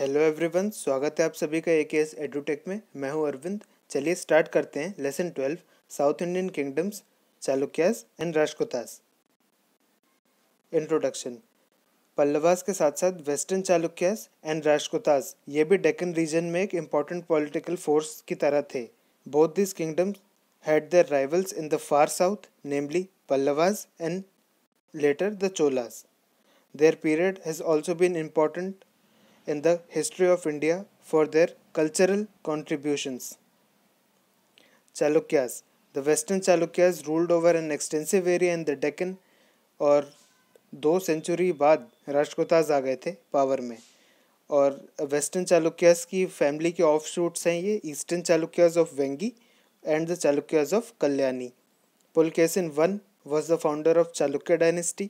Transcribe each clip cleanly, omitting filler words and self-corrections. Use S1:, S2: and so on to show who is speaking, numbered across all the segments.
S1: Hello everyone, स्वागत है आप सभी का एकेएस एडुटेक में। मैं हूं अरविंद। चलिए स्टार्ट करते हैं lesson 12 south Indian kingdoms, Chalukyas and Rashtrakutas. Introduction. Pallavas के साथ साथ वेस्टर्न चालुक्यास एंड राष्ट्रकूटास ये भी डेक्कन रीजन में एक इम्पॉर्टेंट पॉलिटिकल फोर्स की तरह थे। Both this kingdoms had there rivals in the far south, namely Pallavas and later the Cholas. Their period has also been important in the history of India for their cultural contributions. Chalukyas. The Western Chalukyas ruled over an extensive area in the Deccan और 2 century बाद राष्ट्रकूटास आ गए थे power में। और western Chalukyas की family के of shoots हैं ये eastern Chalukyas of Vengi and the Chalukyas of Kalyani. Pulkesin I was the founder of Chalukya dynasty.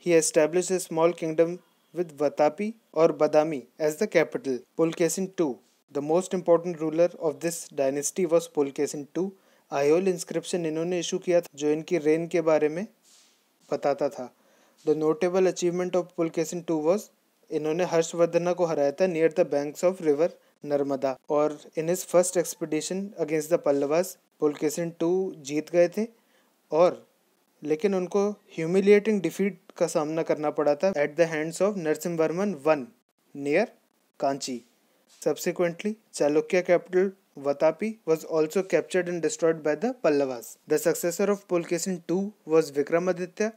S1: He established a small kingdom with Vatapi or Badami as the capital. Pulkesin II, the most important ruler of this dynasty was Pulkesin II. IOL inscription इन्होंने issue किया था जो इनकी rain के बारे में बताता था। The notable achievement of Pulakeshin II was इन्होंने हर्षवर्धना को हराया था near the banks of river Narmada. और in his first expedition against the Pallavas Pulakeshin II जीत गए थे, और लेकिन उनको ह्यूमिलिएटिंग डिफीट का सामना करना पड़ा था at the hands of Narasimhavarman I near Kanchi. Subsequently Chalukya capital Vatapi was also captured and destroyed by the Pallavas. The successor of Pulkesin II was Vikramaditya.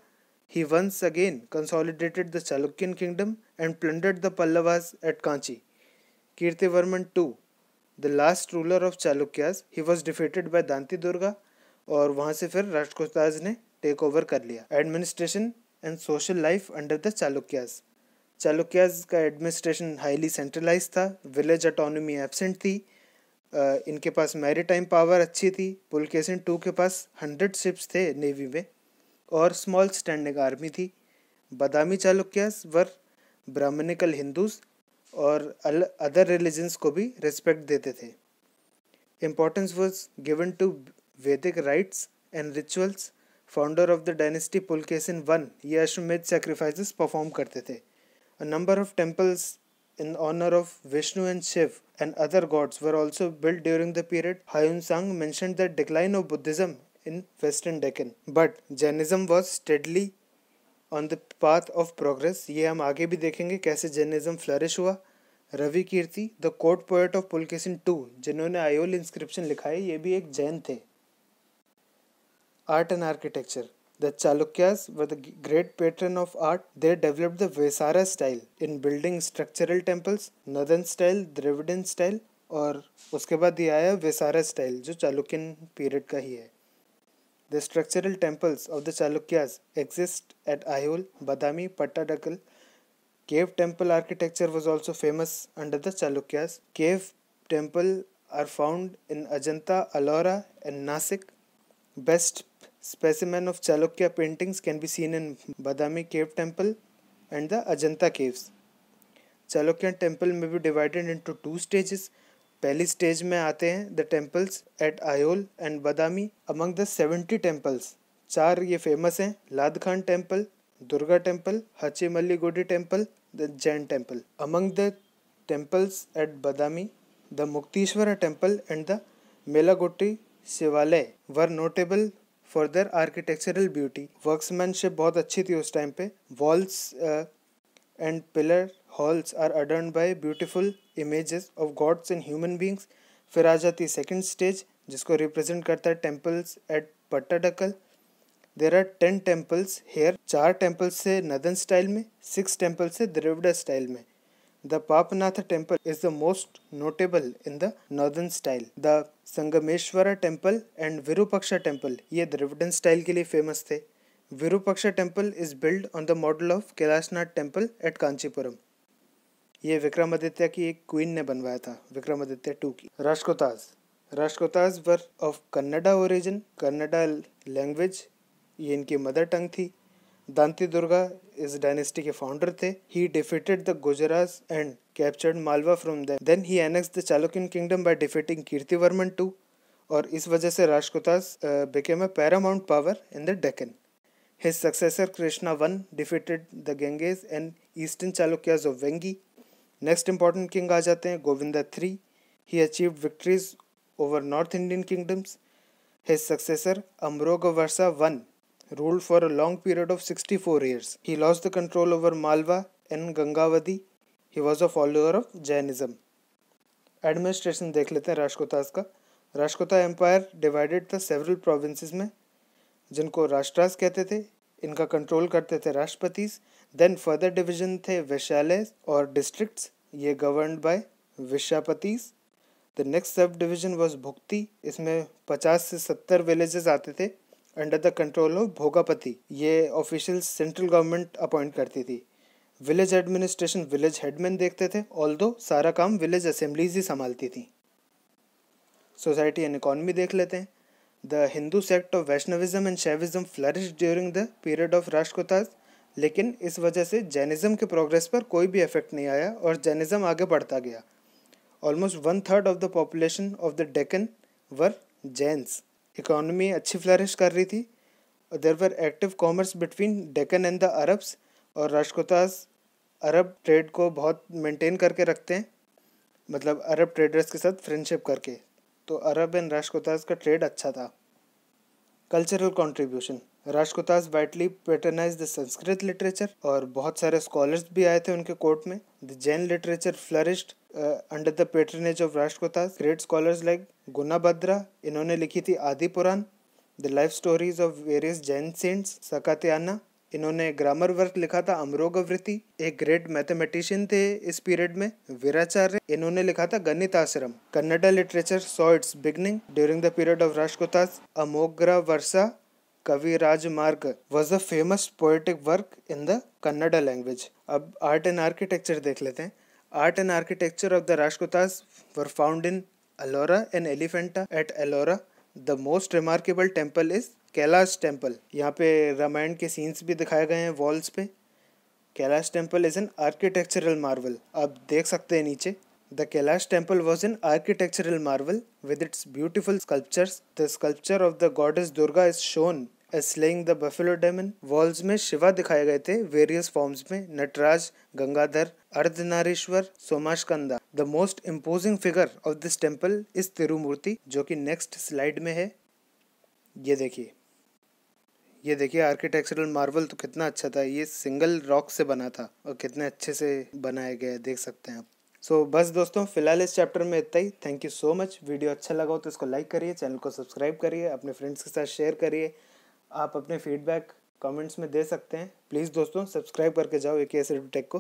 S1: He once again consolidated the Chalukyan kingdom and plundered the Pallavas at Kanchi. Kirtivarman II, the last ruler of Chalukyas, he was defeated by Danti Durga और वहाँ से फिर राष्ट्रकूटास ने take over कर लिया। Administration and social life under the Chalukyas. Chalukyas का administration highly centralise था, village autonomy absent थी, इनके पास मैरीटाइम पावर अच्छी थी। पुलकेसिन II के पास 100 शिप्स थे नेवी में और स्मॉल स्टैंडिंग आर्मी थी। बदामी चालुक्यास वर ब्राह्मणिकल हिंदूज और अदर रिलीजन्स को भी रिस्पेक्ट देते थे। Importance was given to Vedic rites and rituals. Founder of the dynasty Pulkesin I ये अश्वमेध sacrifices perform करते थे। A number of temples in honor of Vishnu and Shiv and other gods were also built during the period. Hyun Sang mentioned the decline of Buddhism in Western Deccan, but Jainism was steadily on the path of progress. ये हम आगे भी देखेंगे कैसे Jainism flourish हुआ। Ravi Kirti the court poet of Pulakeshin II जिन्होंने Aihole inscription लिखा है ये भी एक जैन थे। Art and architecture. The Chalukyas were the great patron of art. They developed the Vesara style in building structural temples, Northern style, Dravidian style, और उसके बाद ये आया वेसारा स्टाइल जो चालुक्यन पीरियड का ही है। The structural temples of the Chalukyas exist at Ayol, Badami, Pattadakal. Cave temple architecture was also famous under the Chalukyas. Cave temple are found in Ajanta, Ellora and Nasik. Best specimen of Chalukya paintings can be seen in Badami Cave Temple and the Ajanta Caves. Chalukyan temple may be divided into 2 stages. पहली stage में आते हैं the temples at Ayol and Badami. Among the 70 temples, 4 ये famous हैं, Ladkhan temple, Durga temple, Huchimalligudi temple, the Jain temple. Among the temples at Badami, the Muktishwara temple and the Melagoti Shivalaya were notable for their architectural beauty. Workmanship बहुत अच्छी थी उस time पे। Walls and pillar halls are adorned by beautiful images of gods and human beings. फिर आ जाती second stage जिसको represent करता है temples at Pattadakal. There are 10 temples here. 4 temples से नदन स्टाइल में, 6 टेम्पल्स से द्रविड़ स्टाइल में। The Papanatha temple is the most notable in the northern style. The Sangameshwara temple and Virupaksha temple ये Dravidian style के लिए famous थे। Virupaksha temple is built on the model of Kailashnath temple at Kanchipuram. ये विक्रमादित्य की एक queen ने बनवाया था, विक्रमादित्य II की। राष्ट्रकूटास वर of Kannada origin, Kannada language ये इनकी मदर टंग थी। दांती दुर्गा इस डायनेस्टी के फाउंडर थे। He defeated the Gujarat and captured Malwa from them. Then he annexed the Chalukyan kingdom by defeating Kirtivarman II, और इस वजह से Rashtrakutas became a paramount power in the Deccan. His successor Krishna I defeated the Ganges and eastern Chalukyas of Vengi. Next important king आ जाते हैं Govinda III. He achieved victories over north Indian kingdoms. His successor Amoghavarsha I ruled for a long period of 64 years. He lost the control over Malwa and Gangavadi. He was a follower of Jainism. Administration देख लेते हैं राष्ट्रकूटास का. Rashtrakuta empire divided था several provinces में, जिनको राष्ट्रास कहते थे. इनका कंट्रोल करते थे राष्ट्रपतिस. देन फर्दर डिवीजन थे वैशाल्य और डिस्ट्रिक्ट्स, ये governed by Vishayapatis. The next sub division was Bhukti. इसमें 50 से 70 विलेजेस आते थे under the control of Bhogapati. ये ऑफिशियल सेंट्रल गवर्नमेंट अपॉइंट करती थी. विलेज एडमिनिस्ट्रेशन विलेज हेडमैन देखते थे, ऑल्दो सारा काम विलेज असेंबलीज ही संभालती थी. सोसाइटी एंड इकोनॉमी देख लेते हैं. The Hindu sect of Vaishnavism and Shaivism flourished during the period of Rashtrakutas. लेकिन इस वजह से जैनिज्म के प्रोग्रेस पर कोई भी इफेक्ट नहीं आया और जैनिज्म आगे बढ़ता गया. Almost 1/3 of the population of the Deccan were Jains. Economy अच्छी फ्लरिश कर रही थी. There were active commerce between Deccan and the Arabs. और राष्ट्रकूटास अरब ट्रेड को बहुत मेंटेन करके रखते हैं, मतलब अरब ट्रेडर्स के साथ फ्रेंडशिप करके. तो अरब एंड राष्ट्रकूटास का ट्रेड अच्छा था. Cultural contribution. Rashtrakutas widely patronise the Sanskrit literature और बहुत सारे स्कॉलर्स भी आए थे उनके कोर्ट में. The Jain literature flourished under the patronage of Rashtrakutas. Great scholars like Gunabhadra, इन्होंने लिखी थी Adi Purana. The life stories of various Jain saints, Sakatayana, इन्होंने ग्रामर वर्क लिखा था अमरोगवृत्ति. एक ग्रेट मैथमेटिशियन थे इस पीरियड में वीराचार्य, इन्होंने लिखा था Ganitasara. Kannada literature saw its beginning during the period of Rashtrakutas. Amoghavarsha Kavirajamarga was a famous poetic work in the Kannada language. अब आर्ट एंड आर्किटेक्चर देख लेते हैं. Art and architecture of the Rashtrakutas were found in Ellora and Elephanta. At Ellora the most remarkable temple is Kailash temple. यहाँ पे रामायण के scenes भी दिखाए गए हैं वॉल्स पे. Kailash temple is an architectural marvel. आप देख सकते हैं नीचे. The Kailash temple was an architectural marvel with its beautiful sculptures. The sculpture of the goddess Durga is shown as slaying the buffalo demon. Walls में शिवा दिखाए गए थे वेरियस फॉर्म्स में, Nataraja, Gangadhara, Ardhanarishvara, Somaskanda. The most imposing figure of this temple is Trimurti, जो कि next slide में है. ये देखिए आर्किटेक्चरल मार्वल तो कितना अच्छा था. ये सिंगल रॉक से बना था और कितने अच्छे से बनाया गया है, देख सकते हैं आप. सो बस दोस्तों, फिलहाल इस चैप्टर में इतना ही. Thank you so much. Video अच्छा लगा हो तो इसको लाइक करिए, चैनल को सब्सक्राइब करिए, अपने फ्रेंड्स के साथ शेयर करिए. आप अपने फीडबैक कमेंट्स में दे सकते हैं. प्लीज़ दोस्तों सब्सक्राइब करके जाओ AK टेक को.